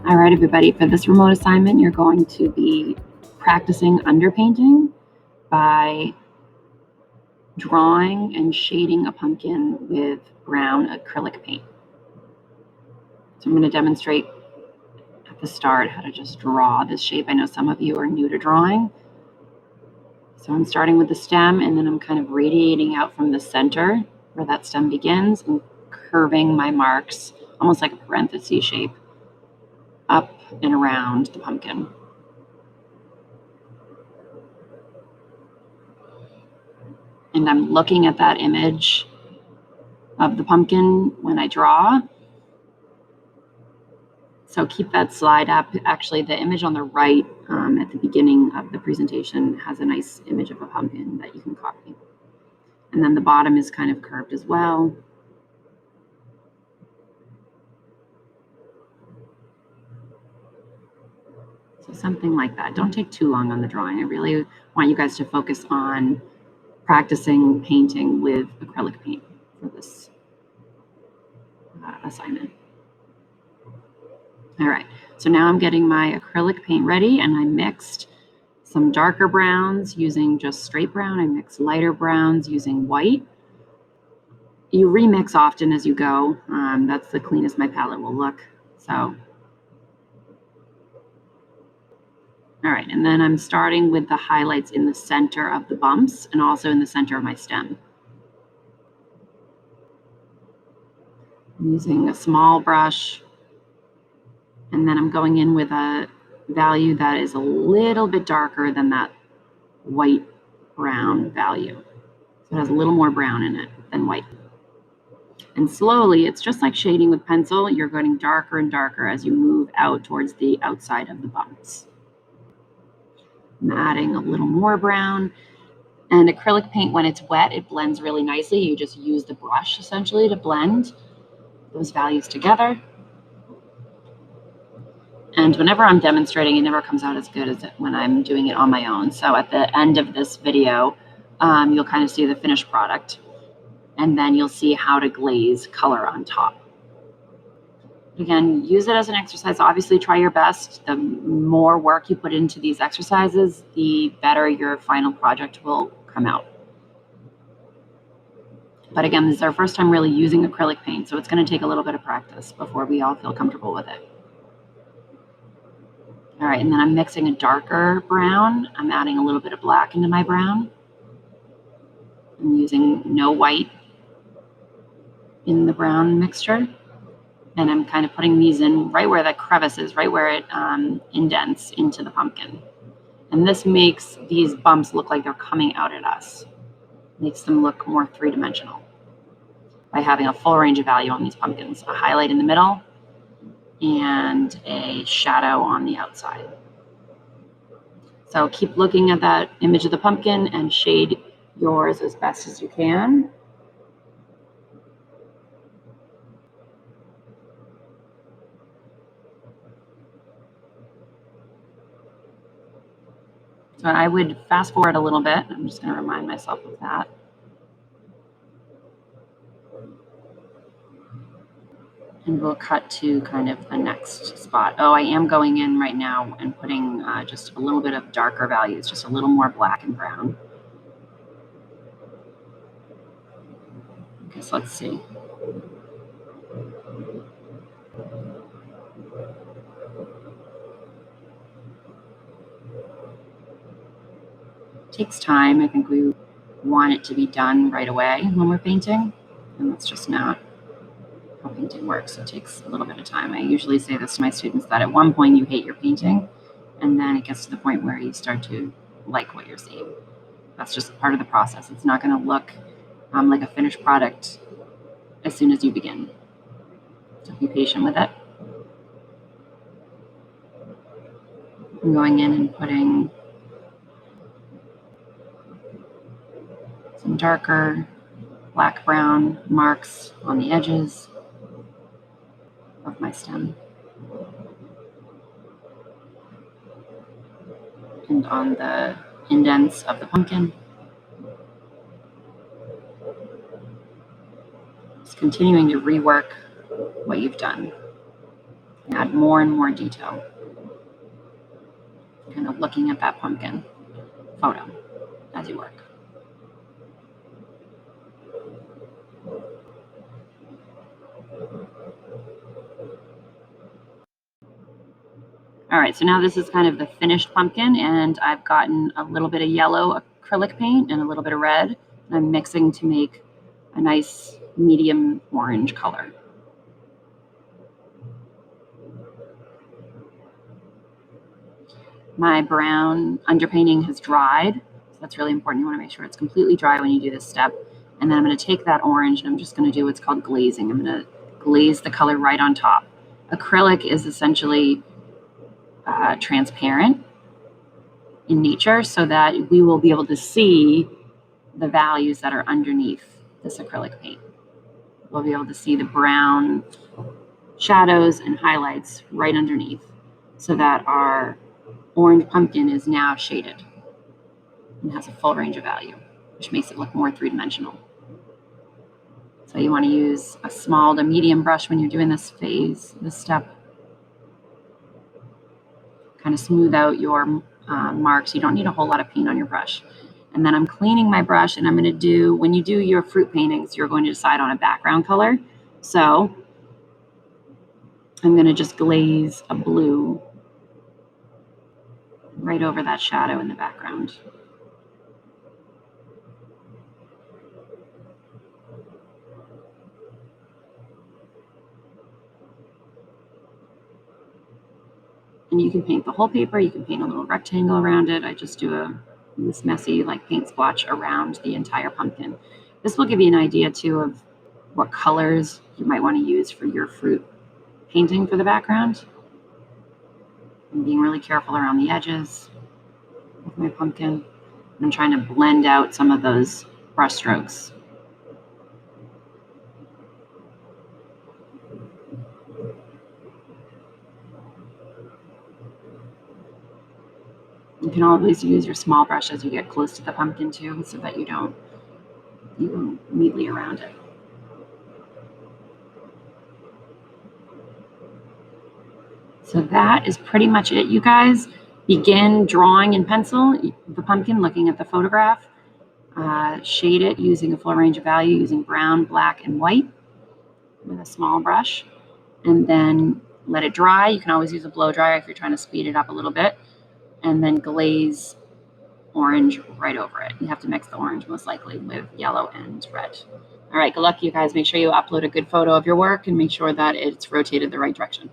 All right, everybody, for this remote assignment, you're going to be practicing underpainting by drawing and shading a pumpkin with brown acrylic paint. So I'm going to demonstrate at the start how to just draw this shape. I know some of you are new to drawing. So I'm starting with the stem, and then I'm kind of radiating out from the center where that stem begins and curving my marks, almost like a parenthesis shape, up and around the pumpkin. And I'm looking at that image of the pumpkin when I draw. So keep that slide up. Actually, the image on the right at the beginning of the presentation has a nice image of a pumpkin that you can copy. And then the bottom is kind of curved as well. So something like that. Don't take too long on the drawing. I really want you guys to focus on practicing painting with acrylic paint for this assignment. All right, so now I'm getting my acrylic paint ready, and I mixed some darker browns using just straight brown. I mixed lighter browns using white. You remix often as you go. That's the cleanest my palette will look. So, all right, and then I'm starting with the highlights in the center of the bumps and also in the center of my stem. I'm using a small brush, and then I'm going in with a value that is a little bit darker than that white brown value. So it has a little more brown in it than white. And slowly, it's just like shading with pencil, you're getting darker and darker as you move out towards the outside of the bumps. I'm adding a little more brown. And acrylic paint, when it's wet, it blends really nicely. You just use the brush essentially to blend those values together. And whenever I'm demonstrating, it never comes out as good as when I'm doing it on my own. So at the end of this video, you'll kind of see the finished product, and then you'll see how to glaze color on top. Again, use it as an exercise. Obviously, try your best. The more work you put into these exercises, the better your final project will come out. But again, this is our first time really using acrylic paint, so it's going to take a little bit of practice before we all feel comfortable with it. All right, and then I'm mixing a darker brown. I'm adding a little bit of black into my brown. I'm using no white in the brown mixture. And I'm kind of putting these in right where that crevice is, right where it indents into the pumpkin. And this makes these bumps look like they're coming out at us. Makes them look more three-dimensional by having a full range of value on these pumpkins. A highlight in the middle and a shadow on the outside. So keep looking at that image of the pumpkin and shade yours as best as you can. So I would fast forward a little bit. I'm just going to remind myself of that. And we'll cut to kind of the next spot. Oh, I am going in right now and putting just a little bit of darker values, just a little more black and brown. Okay, so let's see. It takes time. I think we want it to be done right away when we're painting, and that's just not how painting works. It takes a little bit of time. I usually say this to my students, that at one point you hate your painting, and then it gets to the point where you start to like what you're seeing. That's just part of the process. It's not going to look like a finished product as soon as you begin. So be patient with it. I'm going in and putting some darker black-brown marks on the edges of my stem and on the indents of the pumpkin. Just continuing to rework what you've done. Add more and more detail. Kind of looking at that pumpkin photo as you work. All right, so now this is kind of the finished pumpkin, and I've gotten a little bit of yellow acrylic paint and a little bit of red, and I'm mixing to make a nice medium orange color. My brown underpainting has dried, so that's really important. You want to make sure it's completely dry when you do this step. And then I'm going to take that orange and I'm just going to do what's called glazing. I'm going to glaze the color right on top. Acrylic is essentially transparent in nature so that we will be able to see the values that are underneath this acrylic paint. We'll be able to see the brown shadows and highlights right underneath so that our orange pumpkin is now shaded and has a full range of value, which makes it look more three-dimensional. So you want to use a small to medium brush when you're doing this step. Kind of smooth out your marks. You don't need a whole lot of paint on your brush. And then I'm cleaning my brush, and I'm going to do, when you do your fruit paintings, you're going to decide on a background color. So I'm going to just glaze a blue right over that shadow in the background. And you can paint the whole paper. You can paint a little rectangle around it. I just do this messy like paint splotch around the entire pumpkin. This will give you an idea too of what colors you might want to use for your fruit painting for the background. I'm being really careful around the edges with my pumpkin. I'm trying to blend out some of those brush strokes. You can always use your small brush as you get close to the pumpkin too, so that you don't neatly around it. So that is pretty much it, you guys. Begin drawing in pencil the pumpkin, looking at the photograph. Shade it using a full range of value, using brown, black, and white with a small brush. And then let it dry. You can always use a blow dryer if you're trying to speed it up a little bit. And then glaze orange right over it. You have to mix the orange most likely with yellow and red. All right, good luck, you guys. Make sure you upload a good photo of your work and make sure that it's rotated the right direction.